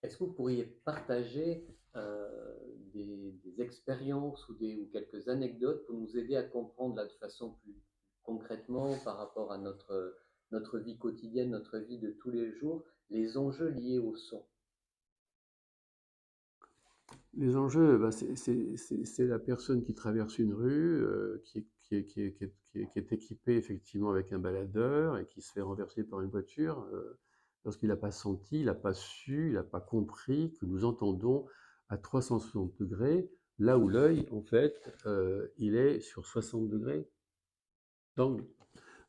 Est-ce que vous pourriez partager des expériences ou quelques anecdotes pour nous aider à comprendre là, de façon plus concrètement par rapport à notre vie quotidienne, notre vie de tous les jours, les enjeux liés au son? Les enjeux, bah, c'est la personne qui traverse une rue, qui est équipée effectivement avec un baladeur et qui se fait renverser par une voiture, lorsqu'il n'a pas senti, il n'a pas su, il n'a pas compris que nous entendons à 360 degrés, là où l'œil, en fait, il est sur 60 degrés d'angle.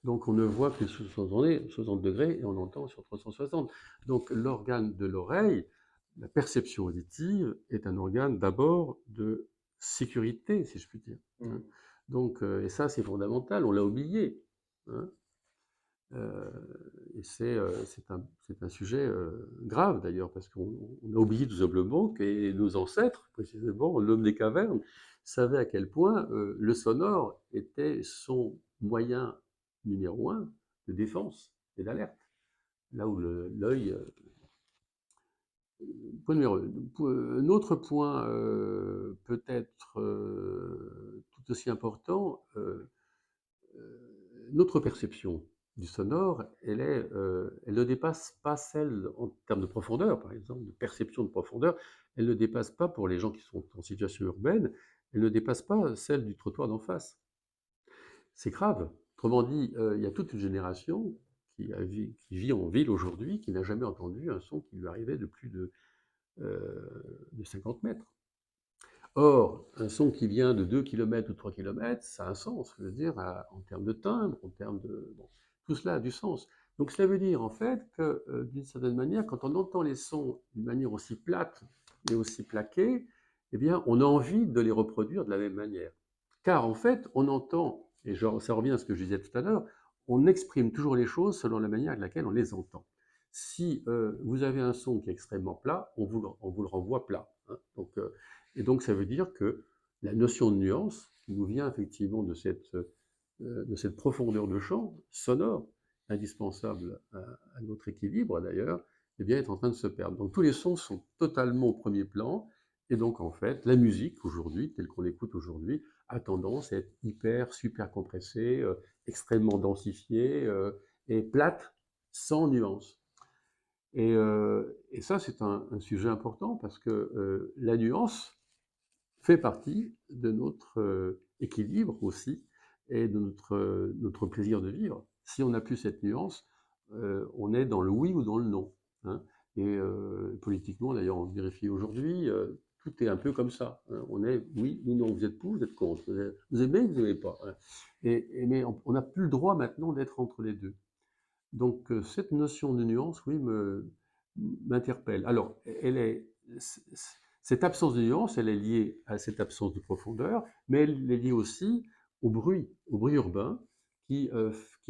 Donc on ne voit que sur 60 degrés et on entend sur 360. Donc l'organe de l'oreille, la perception auditive, est un organe d'abord de sécurité, si je puis dire. Hein. Mm. Donc, et ça c'est fondamental, on l'a oublié. Hein. Euh, et c'est un sujet grave d'ailleurs, parce qu'on a oublié tout simplement que nos ancêtres, précisément l'homme des cavernes, savaient à quel point le sonore était son moyen numéro un de défense et d'alerte. Là où l'œil. Point numéro un. Un autre point peut-être tout aussi important, notre perception du sonore, elle ne dépasse pas celle, en termes de profondeur, par exemple, de perception de profondeur, elle ne dépasse pas, pour les gens qui sont en situation urbaine, elle ne dépasse pas celle du trottoir d'en face. C'est grave. Autrement dit, il y a toute une génération qui vit en ville aujourd'hui, qui n'a jamais entendu un son qui lui arrivait de plus de 50 mètres. Or, un son qui vient de 2 km ou 3 km, ça a un sens, je veux dire, en termes de timbre, en termes de... Bon, tout cela a du sens. Donc cela veut dire en fait que, d'une certaine manière, quand on entend les sons d'une manière aussi plate et aussi plaquée, eh bien, on a envie de les reproduire de la même manière. Car en fait, on entend, et ça revient à ce que je disais tout à l'heure, on exprime toujours les choses selon la manière avec laquelle on les entend. Si vous avez un son qui est extrêmement plat, on vous le renvoie plat. Hein. Et donc, ça veut dire que la notion de nuance, qui nous vient effectivement de cette profondeur de champ sonore, indispensable à notre équilibre d'ailleurs, eh bien, est en train de se perdre. Donc, tous les sons sont totalement au premier plan. Et donc, en fait, la musique, aujourd'hui, telle qu'on l'écoute aujourd'hui, a tendance à être hyper, super compressée, extrêmement densifiée et plate, sans nuance. Et ça, c'est un sujet important parce que la nuance, fait partie de notre équilibre aussi et de notre plaisir de vivre. Si on n'a plus cette nuance, on est dans le oui ou dans le non. Hein. Et politiquement, d'ailleurs, on vérifie aujourd'hui, tout est un peu comme ça. Hein. On est oui ou non, vous êtes pour, vous êtes contre, vous aimez, vous n'aimez pas. Hein. Mais on n'a plus le droit maintenant d'être entre les deux. Donc cette notion de nuance, oui, m'interpelle. Alors, cette absence de nuance, elle est liée à cette absence de profondeur, mais elle est liée aussi au bruit urbain qui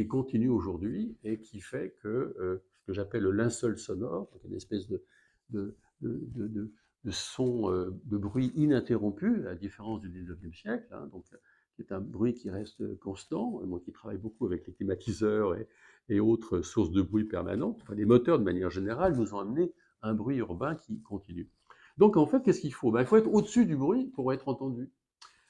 continue aujourd'hui et qui fait que ce que j'appelle le linceul sonore, donc une espèce de, de son, de bruit ininterrompu, à la différence du 19e siècle, hein, donc, qui est un bruit qui reste constant. Moi qui travaille beaucoup avec les climatiseurs et autres sources de bruit permanentes, enfin, les moteurs de manière générale nous ont amené un bruit urbain qui continue. Donc en fait, qu'est-ce qu'il faut? Ben, il faut être au-dessus du bruit pour être entendu.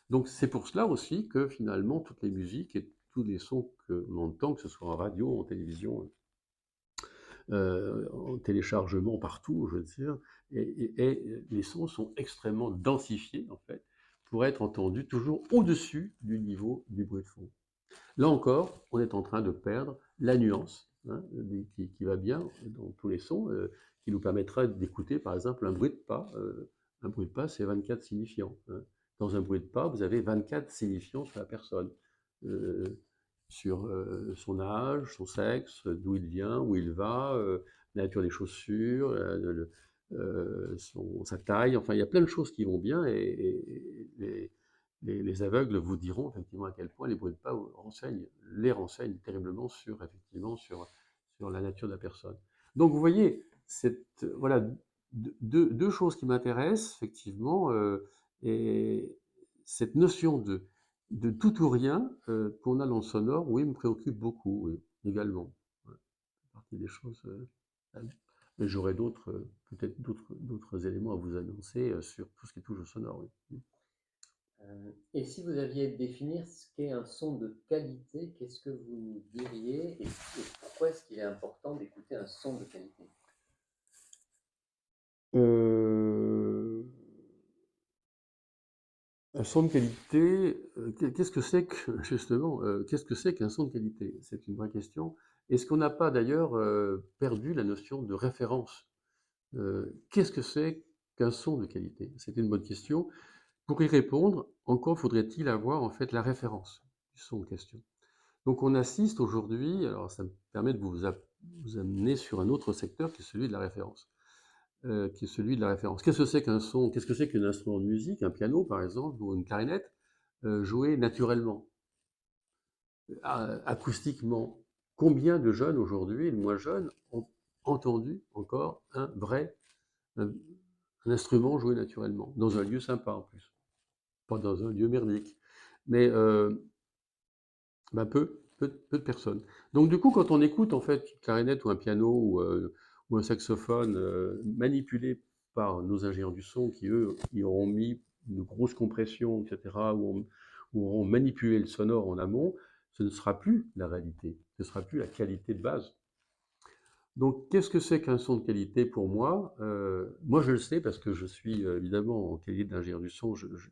Donc c'est pour cela aussi que finalement toutes les musiques et tous les sons que l'on entend, que ce soit en radio, en télévision, en téléchargement partout, je veux dire, et les sons sont extrêmement densifiés en fait pour être entendus toujours au-dessus du niveau du bruit de fond. Là encore, on est en train de perdre la nuance hein, qui va bien dans tous les sons, qui nous permettra d'écouter par exemple un bruit de pas. Un bruit de pas, c'est 24 signifiants. Hein. Dans un bruit de pas, vous avez 24 signifiants sur la personne, euh, sur son âge, son sexe, d'où il vient, où il va, la nature des chaussures, sa taille. Enfin, il y a plein de choses qui vont bien les aveugles vous diront effectivement à quel point les bruits de pas les renseignent terriblement sur, effectivement, sur la nature de la personne. Donc vous voyez, voilà, deux choses qui m'intéressent, effectivement, et cette notion de tout ou rien qu'on a dans le sonore, oui, me préoccupe beaucoup, oui, également. Ouais, c'est partie des choses. Mais j'aurais peut-être d'autres éléments à vous annoncer sur tout ce qui touche au sonore. Oui. Et si vous aviez à définir ce qu'est un son de qualité, qu'est-ce que vous nous diriez et pourquoi est-ce qu'il est important d'écouter un son de qualité? Euh, Un son de qualité, qu'est-ce que c'est que, justement, qu'est-ce que c'est qu'un son de qualité? C'est une vraie question. Est-ce qu'on n'a pas d'ailleurs perdu la notion de référence? Qu'est-ce que c'est qu'un son de qualité? C'est une bonne question. Pour y répondre, encore faudrait-il avoir en fait la référence du son en question. Donc on assiste aujourd'hui, alors ça me permet de vous amener sur un autre secteur qui est celui de la référence. Qu'est-ce que c'est qu'un son? Qu'est-ce que c'est qu'un instrument de musique, un piano par exemple, ou une clarinette, joué naturellement, acoustiquement? Combien de jeunes aujourd'hui, et de moins jeunes, ont entendu encore un, un instrument joué naturellement, dans un lieu sympa en plus, pas dans un lieu merdique, mais peu de personnes. Donc du coup, quand on écoute en fait une clarinette ou un piano ou un saxophone manipulé par nos ingénieurs du son qui eux y auront mis une grosse compression, etc., ou auront manipulé le sonore en amont, ce ne sera plus la réalité, ce ne sera plus la qualité de base. Donc, qu'est-ce que c'est qu'un son de qualité pour moi? Moi, je le sais parce que je suis évidemment en qualité d'ingénieur du son, je- je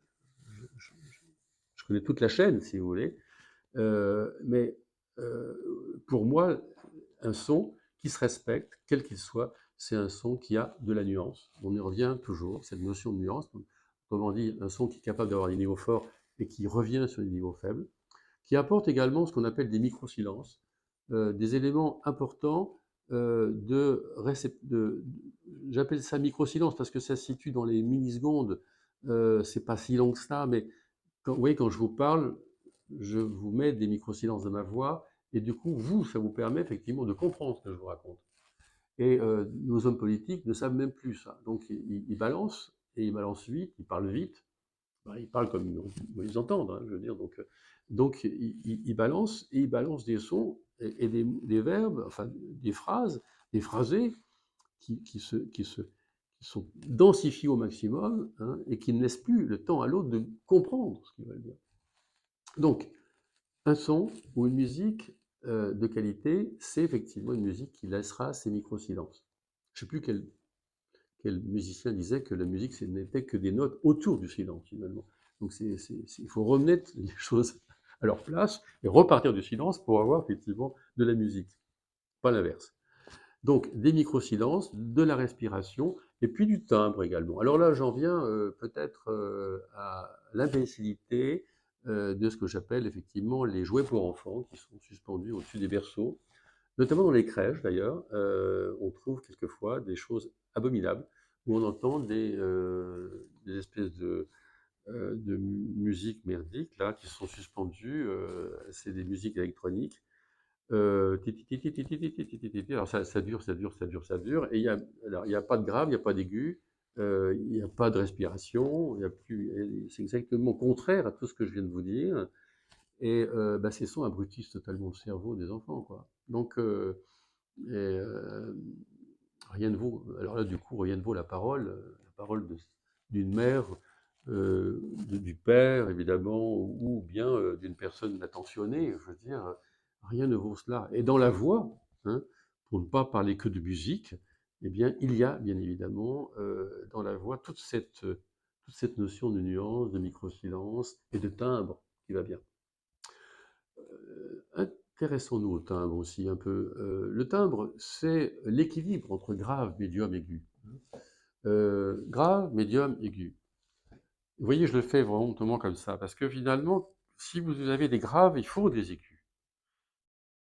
connais toute la chaîne, si vous voulez. Mais pour moi, un son qui se respecte, quel qu'il soit, c'est un son qui a de la nuance. On y revient toujours, cette notion de nuance. Autrement dit, un son qui est capable d'avoir des niveaux forts et qui revient sur des niveaux faibles, qui apporte également ce qu'on appelle des micro-silences, des éléments importants j'appelle ça micro-silence parce que ça se situe dans les millisecondes, c'est pas si long que ça, mais vous voyez, quand je vous parle, je vous mets des micro-silences de ma voix, et du coup, ça vous permet effectivement de comprendre ce que je vous raconte. Et nos hommes politiques ne savent même plus ça. Donc, ils balancent, et ils balancent vite, ils parlent vite. Ben, ils parlent comme ils entendent, hein, je veux dire. Donc ils balancent, et ils balancent des sons et des verbes, enfin, des phrases, des phrasés qui sont densifiés au maximum, hein, et qui ne laissent plus le temps à l'autre de comprendre ce qu'ils veulent dire. Donc, un son ou une musique de qualité, c'est effectivement une musique qui laissera ses micro-silences. Je ne sais plus quel musicien disait que la musique, ce n'était que des notes autour du silence, finalement. Donc il faut remettre les choses à leur place et repartir du silence pour avoir effectivement de la musique, pas l'inverse. Donc des micro-silences, de la respiration, et puis du timbre également. Alors là, j'en viens peut-être à l'imbécilité de ce que j'appelle effectivement les jouets pour enfants qui sont suspendus au-dessus des berceaux. Notamment dans les crèches d'ailleurs, on trouve quelquefois des choses abominables où on entend des espèces de musique merdiques là, qui sont suspendues. C'est des musiques électroniques. Alors ça dure, ça dure, ça dure, ça dure. Et il y a pas de grave, il n'y a pas d'aigu, il n'y a pas de respiration, il y a plus. C'est exactement contraire à tout ce que je viens de vous dire. Et bah, ces sons abrutissent totalement le cerveau des enfants, quoi. Donc, et, rien ne vaut. Alors là, du coup, rien ne vaut la parole d'une mère, du père, évidemment, ou bien d'une personne attentionnée. Je veux dire, rien ne vaut cela. Et dans la voix, hein, pour ne pas parler que de musique, eh bien, il y a bien évidemment dans la voix toute cette notion de nuance, de micro-silence et de timbre qui va bien. Intéressons-nous au timbre aussi un peu. Le timbre, c'est l'équilibre entre grave, médium, aigu. Grave, médium, aigu. Vous voyez, je le fais vraiment comme ça, parce que finalement, si vous avez des graves, il faut des aigus.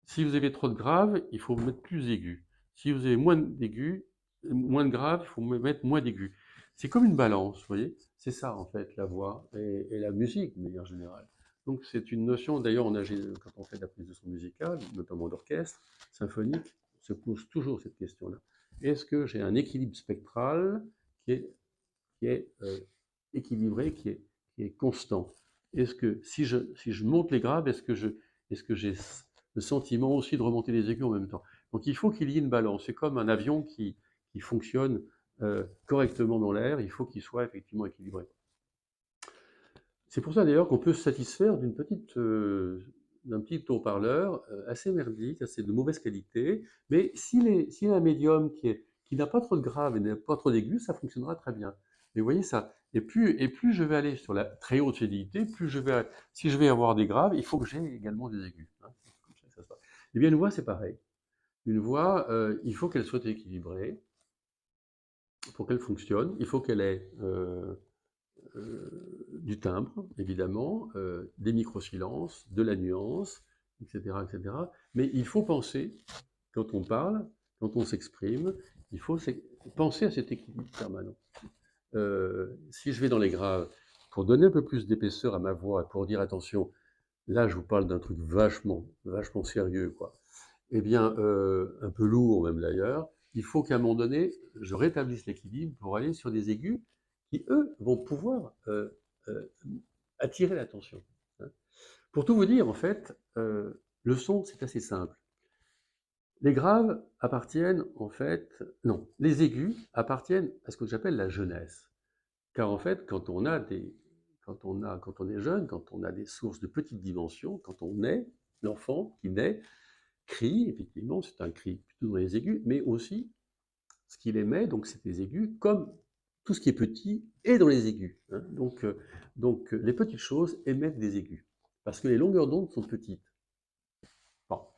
Si vous avez trop de graves, il faut mettre plus d'aigus. Si vous avez moins d'aigus, moins de graves, il faut mettre moins d'aigus. C'est comme une balance, vous voyez. C'est ça, en fait, la voix et la musique, de manière générale. Donc, c'est une notion, d'ailleurs, quand on fait de la prise de son musicale, notamment d'orchestre, symphonique, on se pose toujours cette question-là. Est-ce que j'ai un équilibre spectral qui est équilibré, qui est constant? Est-ce que si je monte les graves, est-ce que j'ai le sentiment aussi de remonter les aigus en même temps? Donc il faut qu'il y ait une balance. C'est comme un avion qui fonctionne correctement dans l'air, il faut qu'il soit effectivement équilibré. C'est pour ça d'ailleurs qu'on peut se satisfaire d'un petit haut-parleur assez merdique, assez de mauvaise qualité, mais s'il y a un médium qui n'a pas trop de grave et n'a pas trop d'aigus, ça fonctionnera très bien. Mais vous voyez ça, et plus je vais aller sur la très haute fidélité, si je vais avoir des graves, il faut que j'ai également des aigus, hein. C'est comme ça que ça se passe. Eh bien une voix c'est pareil. Une voix, il faut qu'elle soit équilibrée pour qu'elle fonctionne, il faut qu'elle ait du timbre, évidemment, des micro-silences, de la nuance, etc., etc. Mais il faut penser, quand on parle, quand on s'exprime, il faut penser à cet équilibre permanent. Si je vais dans les graves, pour donner un peu plus d'épaisseur à ma voix, et pour dire attention, là je vous parle d'un truc vachement, vachement sérieux, quoi. Eh bien, un peu lourd même d'ailleurs, il faut qu'à un moment donné, je rétablisse l'équilibre pour aller sur des aigus qui, eux, vont pouvoir euh, attirer l'attention, hein. Pour tout vous dire, en fait, le son, c'est assez simple. Les graves appartiennent, en fait, non, les aigus appartiennent à ce que j'appelle la jeunesse. Car en fait, quand on est jeune, quand on a des sources de petite dimension, quand on naît, l'enfant qui naît crie, effectivement, c'est un cri plutôt dans les aigus, mais aussi ce qu'il émet, donc c'est des aigus, comme tout ce qui est petit est dans les aigus, hein. Donc, les petites choses émettent des aigus, parce que les longueurs d'onde sont petites. Bon.